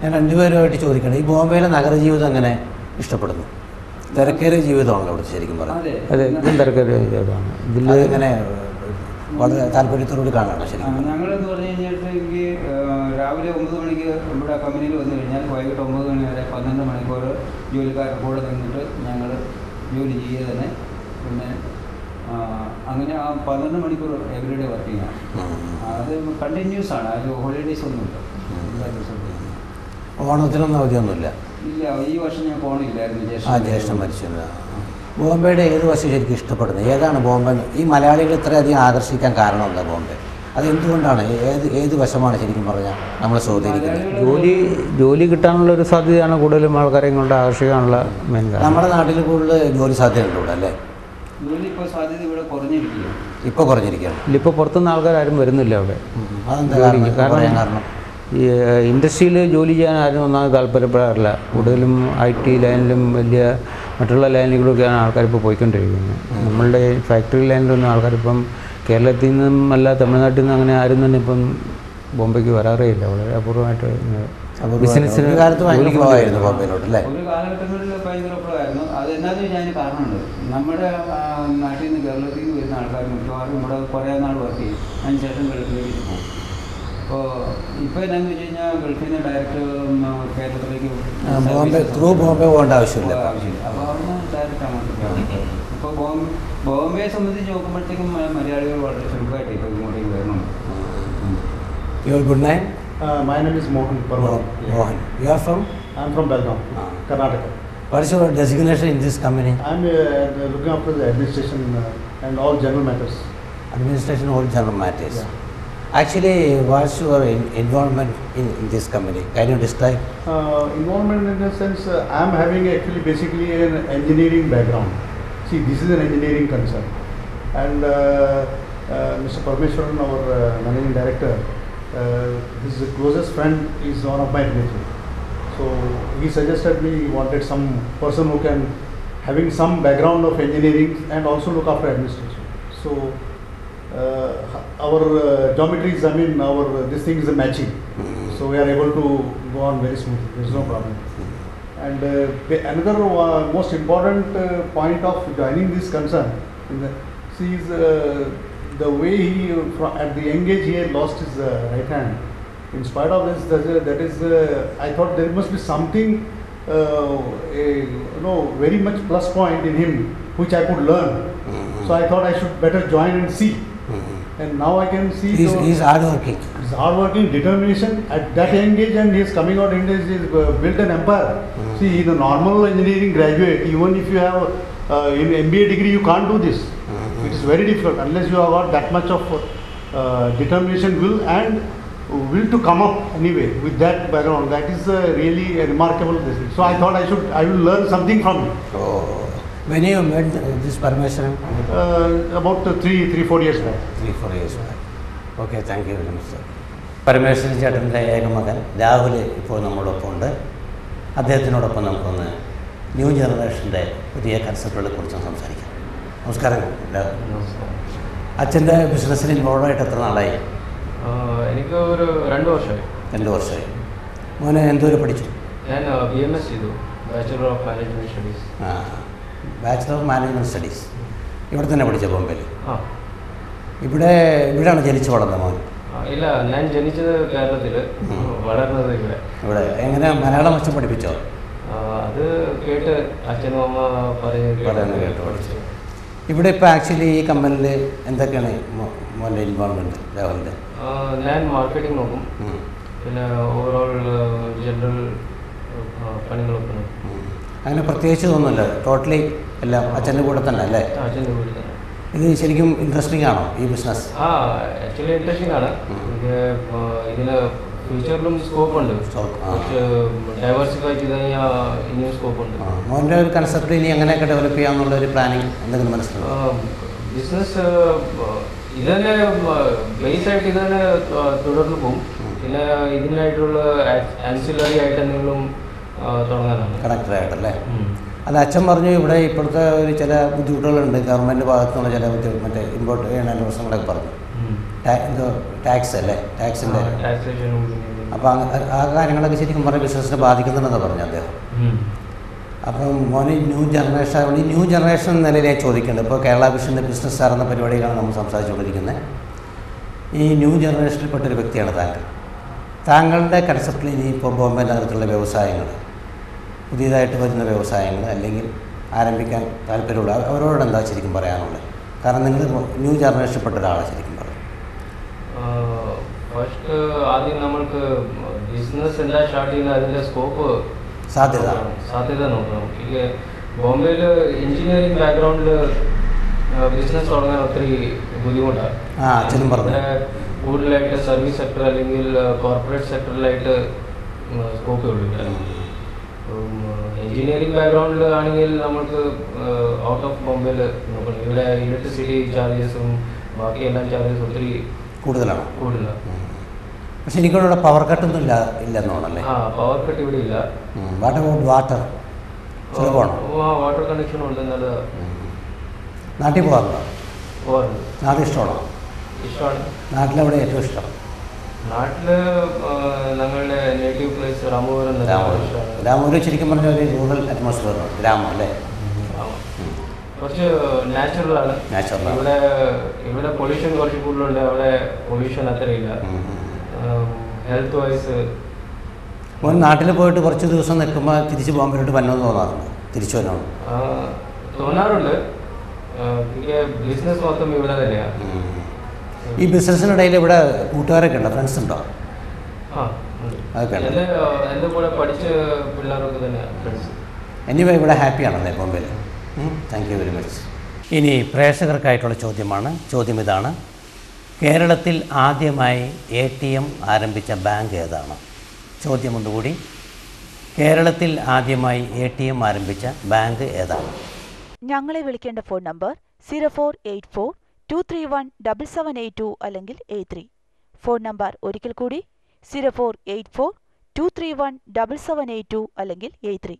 ഞാൻ രണ്ടുപേരുമായിട്ട് ചോദിക്കണം, ഈ ബോംബെയിലെ നഗരജീവിതം എങ്ങനെ ഇഷ്ടപ്പെടുന്നു? തിരക്കേറിയ ജീവിതമാണല്ലോ ഇവിടെ ശരിക്കും പറഞ്ഞത്. അതെ, തിരക്കേറിയ ജീവിതമാണ്. ഇതിൽ എങ്ങനെ വളരെ താല്പര്യത്തോടുകൂടി കാണണം ശരിക്കും? ഞങ്ങളെന്ന് പറഞ്ഞു കഴിഞ്ഞിട്ടുണ്ടെങ്കിൽ രാവിലെ 9 മണിക്ക് ഇവിടെ കമ്പനിയിൽ വന്നു കഴിഞ്ഞാൽ വൈകിട്ട് 9 മണി വരെ 12 മണിക്കൂർ ജോലിക്കാരുടെ കൂടെ നിന്നിട്ട് ഞങ്ങൾ ജോലി ചെയ്യുക തന്നെ. പിന്നെ അങ്ങനെ ആ 12 മണിക്കൂർ എവരിഡേ വർക്കിംഗ് ആണ്. അത് കണ്ടിന്യൂസ് ആണ്, അതിൽ ഹോളിഡേയ്സ് ഒന്നുമില്ല. ഓണത്തിനൊന്നും അവധിയൊന്നുമില്ല? ഇല്ല, ഈ വർഷം ഞാൻ പോണില്ലായിരുന്നു. ജ്യേഷ്ഠം മരിച്ചില്ല. ബോംബെയുടെ ഏത് വശം ശരിക്കും ഇഷ്ടപ്പെടുന്നത്? ഏതാണ് ബോംബെ ഈ മലയാളികൾ ഇത്രയധികം ആകർഷിക്കാൻ കാരണമല്ല ബോംബെ? അതെന്തുകൊണ്ടാണ്? ഏത് വശമാണ് ശരിക്കും പറഞ്ഞാൽ നമ്മൾ സ്വാധീനിക്കുന്നത്? ജോലി കിട്ടാനുള്ള ഒരു സാധ്യതയാണ് കൂടുതലും ആൾക്കാരെ കൊണ്ട് ആകർഷിക്കാനുള്ള മെയിൻ കാരണം. നമ്മുടെ നാട്ടിൽ കൂടുതൽ ജോലി സാധ്യതയുണ്ട് ഇവിടെ അല്ലേ? ജോലി ഇപ്പോൾ സാധ്യത ഇവിടെ കുറഞ്ഞിരിക്കുകയാണ്. ഇപ്പോൾ കുറഞ്ഞിരിക്കുകയാണ്. ഇപ്പോൾ പുറത്തുനിന്ന് ആൾക്കാരും വരുന്നില്ല അവിടെ. അതെന്താ കാരണം? ഈ ഇൻഡസ്ട്രിയിൽ ജോലി ചെയ്യാൻ ആരും ഒന്നാമത് താല്പര്യപ്പെടാറില്ല. കൂടുതലും IT ലൈനിലും വലിയ മറ്റുള്ള ലൈനുകളൊക്കെയാണ് ആൾക്കാരിപ്പോൾ പോയിക്കൊണ്ടിരിക്കുന്നത്. നമ്മളുടെ ഫാക്ടറി ലൈനിലൊന്നും ആൾക്കാരിപ്പം കേരളത്തിൽ നിന്നും അല്ല തമിഴ്നാട്ടിൽ നിന്ന് അങ്ങനെ ആരും തന്നെ ഇപ്പം ബോംബെക്ക് വരാറേ ഇല്ല. വളരെ അപൂർവമായിട്ട് ബിസിനസ്സിന് ഒരു കാലഘട്ടങ്ങളിൽ ഭയങ്കര പ്രോയായിരുന്നു. അതെന്നാന്ന് ഞാൻ കാരണമുണ്ട്. നമ്മുടെ നാട്ടിൽ നിന്ന് കേരളത്തിൽ നിന്ന് വരുന്ന ആൾക്കാർ മിക്കവാറും ഇവിടെ കുറേ നാൾ വർക്ക് ചെയ്യും. അതിനുശേഷം ഗൾഫിലേക്ക് പോകും. അപ്പോൾ ഇപ്പോൾ എന്നാന്ന് വെച്ച് കഴിഞ്ഞാൽ ഗൾഫിൽ നിന്ന് ഡയറക്റ്റ് കേരളത്തിലേക്ക് ബോംബെ പോകേണ്ട ആവശ്യമില്ല. അപ്പോൾ അവിടുന്ന് ഡയറക്റ്റ് അങ്ങോട്ട്. ഇപ്പോൾ ബോംബെയെ സംബന്ധിച്ച് നോക്കുമ്പോഴത്തേക്കും മലയാളികൾ വളരെ ചുരുക്കമായിട്ട് ഇപ്പോൾ ഇങ്ങോട്ടേക്ക് വരുന്നുണ്ട്. Your good name? My name is Mohan Parwal. Mohan. You are from? I am from Belgaum, Karnataka. What is your designation in this company? I am looking after the administration and all general matters. Administration, all general matters. Yeah. Actually, what's your involvement in this company? Can you describe? Involvement in the sense, I am having actually basically an engineering background. See, this is an engineering concern. And Mr. Parmeshwaran, our managing director, his closest friend is one of my relatives. So he suggested me he wanted some person who can having some background of engineering and also look after administration. So our geometries, I mean this thing is a matching. So we are able to go on very smoothly. There is no problem. And another most important point of joining this concern is the way he at the young age he had lost his right hand. In spite of this, that is I thought there must be something very much plus point in him which I could learn. So I thought I should better join and see. And now I can see he's hardworking. His hardworking determination at that young age, and he is coming out in this, he's built an empire. See, he's a normal engineering graduate. Even if you have in MBA degree, you can't do this. It is very difficult unless you have got that much of determination, will to come up anyway with that background. That is really a remarkable thing. So I thought I will learn something from him. When you met this Parmeshwaran? About 3-4 years back. 3-4 years back. Okay, thank you very much, sir. Parameswaran ചേട്ടൻ്റെ ഏകമകൻ രാഹുൽ ഇപ്പോൾ നമ്മളോടൊപ്പം ഉണ്ട്. അദ്ദേഹത്തിനോടൊപ്പം നമുക്കൊന്ന് new ജനറേഷൻ്റെ പുതിയ കൺസെപ്റ്റുകളെ കുറിച്ച് സംസാരിക്കാം. നമസ്കാരം രാഹുൽ. അച്ഛൻ്റെ ബിസിനസ്സിൽ ഇൻവോൾവായിട്ട് എത്ര നാളായി? എനിക്ക് ഒരു 2 വർഷമായി. 2 വർഷമായി. മോനെ എന്തോരം പഠിച്ചു? ഞാൻ BMS ചെയ്തു, bachelor of management studies. Bachelor of management studies ഇവിടെ തന്നെ പഠിച്ച ബോംബെയിൽ? ഇവിടെയാണ് ജനിച്ചു വളർന്ന മോൻ? ഇല്ല, ഞാൻ ജനിച്ചത് കേരളത്തിൽ, വളർന്നത് ഇവിടെ. ഇവിടെ എങ്ങനെ മലയാളം വെച്ച് പഠിപ്പിച്ചോ? അത് കേട്ട് അച്ഛനും അമ്മ പറയുന്നത് കേട്ട് പഠിച്ചു. ഇവിടെ ഇപ്പോൾ ആക്ച്വലി ഈ കമ്പനിയിൽ എന്തൊക്കെയാണ് മോൻ്റെ ഇൻവോൾവ്മെൻറ്റ് രാഹുലിൻ്റെ? ഞാൻ മാർക്കറ്റിംഗ് നോക്കും, പിന്നെ ഓവറോൾ ജനറൽ പണികളൊക്കെ നോക്കും. അങ്ങനെ പ്രത്യേകിച്ച് തോന്നുന്നില്ല, ടോട്ടലി എല്ലാം അച്ഛൻ്റെ കൂടെ തന്നെ അല്ലേ? അച്ഛൻ്റെ കൂടെ തന്നെ. ഇത് ശരിക്കും ഇൻട്രസ്റ്റിംഗ് ആണോ ഈ ബിസിനസ്? ആക്ച്വലി ഇൻട്രസ്റ്റിംഗ് ആണ്. ഇതിന് ഫ്യൂച്ചറിലും സ്കോപ്പ് ഉണ്ട്, ഡൈവേഴ്സിഫൈ ചെയ്ത് കഴിഞ്ഞാൽ ഇനിയും സ്കോപ്പ് ഉണ്ട്. മോൻ്റെ ഒരു കൺസെപ്റ്റ് ഇനി എങ്ങനെയൊക്കെ ഡെവലപ്പ് ചെയ്യാമെന്നുള്ള ഒരു പ്ലാനിങ് എന്തെങ്കിലും മനസ്സിലാവും? ബിസിനസ് ഇത് തന്നെ ബേസായിട്ട് ഇത് തന്നെ തുടർന്ന് പോകും. പിന്നെ ഇതിനായിട്ടുള്ള ആൻസിലറി ആയിട്ട് എന്തെങ്കിലും തുടങ്ങാനാണ്. കണക്റ്റഡായിട്ടല്ലേ? അത് അച്ഛൻ പറഞ്ഞു ഇവിടെ ഇപ്പോഴത്തെ ഒരു ചില ബുദ്ധിമുട്ടുകളുണ്ട്, ഗവൺമെൻറ് ഭാഗത്തുനിന്നുള്ള ചില മറ്റേ ഇമ്പോർട്ട് ചെയ്യണ പ്രശ്നങ്ങളൊക്കെ പറഞ്ഞു. ടാക്സ് അല്ലേ, ടാക്സിൻ്റെ. ടാക്സേഷനും അപ്പോൾ ആ കാര്യങ്ങളൊക്കെ ശരിക്കും പറഞ്ഞ ബിസിനസ്സിനെ ബാധിക്കുന്നുണ്ടെന്ന് പറഞ്ഞു അദ്ദേഹം. അപ്പം മോനെ ന്യൂ ജനറേഷൻ, ഈ ന്യൂ ജനറേഷൻ എന്ന നിലയിൽ ഞാൻ ചോദിക്കേണ്ടത്, ഇപ്പോൾ കേരള വിഷൻ്റെ ബിസിനസ് സ്റ്റാർ എന്ന പരിപാടിയിലാണ് നമ്മൾ സംസാരിച്ചുകൊണ്ടിരിക്കുന്നത്. ഈ ന്യൂ ജനറേഷനിൽപ്പെട്ടൊരു വ്യക്തിയാണ് താങ്കൾ. താങ്കളുടെ കൺസെപ്റ്റിൽ ഇനി ഇപ്പോൾ ബോംബെ നഗരത്തിലുള്ള വ്യവസായങ്ങൾ, പുതിയതായിട്ട് വരുന്ന വ്യവസായങ്ങൾ അല്ലെങ്കിൽ ആരംഭിക്കാൻ താല്പര്യമുള്ള അവരോട് എന്താ ശരിക്കും പറയാനുള്ളത്? കാരണം നിങ്ങൾ ന്യൂ ജനറേഷനിൽപ്പെട്ട ഒരാളാണ് ശരിക്കും പറയും. ഫസ്റ്റ് ആദ്യം നമ്മൾക്ക് ബിസിനസ് എന്താ സ്റ്റാർട്ട് ചെയ്യുന്നത് അതിൻ്റെ സ്കോപ്പ് സാധ്യത നോക്കണം. ഈ ബോംബെയിൽ എഞ്ചിനീയറിംഗ് ബാക്ക്ഗ്രൗണ്ടിൽ ബിസിനസ് തുടങ്ങാൻ ഒത്തിരി ബുദ്ധിമുട്ടാണ്. കൂടുതലായിട്ട് സർവീസ് സെക്ടർ അല്ലെങ്കിൽ കോർപ്പറേറ്റ് സെക്ടറിലായിട്ട് സ്കോപ്പ് ഉള്ളില്ല. എഞ്ചിനീയറിംഗ് ബാക്ക്ഗ്രൗണ്ടിൽ ആണെങ്കിൽ നമുക്ക് ഔട്ട് ഓഫ് ബോംബെയിൽ നോക്കണം. ഇവിടെ ഇലക്ട്രിസിറ്റി ചാർജസും ബാക്കി എല്ലാ ചാർജസും ഒത്തിരി കൂടുതലാണ്. പക്ഷെ എനിക്കിവിടെ പവർ കട്ടൊന്നും ഇല്ലെന്നാണല്ലേ? പവർ കട്ട് ഇവിടെ ഇല്ല. വാട്ടർ വാട്ടർ കണക്ഷൻ ഉണ്ട്. നല്ല നാട്ടിൽ പോകാറുണ്ടോ? നാട്ടിൽ ഇഷ്ടമാണോ? ഇഷ്ടമാണ്. നാട്ടിലെവിടെ ഏറ്റവും ഇഷ്ടം? നാട്ടില് ഞങ്ങളുടെ നേറ്റീവ് പ്ലേസ് രാമപുരം. രാമപുരം ശരിക്കും പറഞ്ഞ ഒരു റൂറൽ അറ്റ്മോസ്ഫിയർ ഗ്രാമം അല്ലേ? കുറച്ച് നാച്ചുറലാണ്. ഇവിടെ പൊല്യൂഷൻ കുറച്ച് കൂടുതലുണ്ട്. അവിടെ പൊല്യൂഷൻ അത്രയില്ല. ഹെൽത്ത് വൈസ് നാട്ടിൽ പോയിട്ട് കുറച്ച് ദിവസം നിൽക്കുമ്പോൾ തിരിച്ച് ബോംബെയിലോട്ട് വരണമെന്ന് തോന്നാറുണ്ട്? തിരിച്ചു വരണം തോന്നാറുണ്ട്. ബിസിനസ് മൊത്തം ഇവിടെ തന്നെയാണ്. ഈ ബിസിനസ്സിനിടയിൽ ഇവിടെ കൂട്ടുകാരൊക്കെ ഉണ്ടോ? ഫ്രണ്ട്സ് ഉണ്ടോ? എൻ്റെ കൂടെ പഠിച്ച പിള്ളേരൊക്കെ തന്നെയാണ് ഫ്രണ്ട്സ്. എനിവേ ഇവിടെ ഹാപ്പിയാണല്ലേ ബോംബെയിൽ? Thank you very much. ഇനി പ്രേക്ഷകർക്കായിട്ടുള്ള ചോദ്യമാണ്. ചോദ്യം ഇതാണ്: കേരളത്തിൽ ആദ്യമായി ATM ആരംഭിച്ച ബാങ്ക് ഏതാണ്? ചോദ്യം ഒന്നുകൂടി: കേരളത്തിൽ ആദ്യമായി ATM ആരംഭിച്ച ബാങ്ക് ഏതാണ്? ഞങ്ങളെ വിളിക്കേണ്ട ഫോൺ നമ്പർ 0484-231-7782 അല്ലെങ്കിൽ 83. ഫോൺ നമ്പർ ഒരിക്കൽ കൂടി 0484-231-7782 അല്ലെങ്കിൽ 83.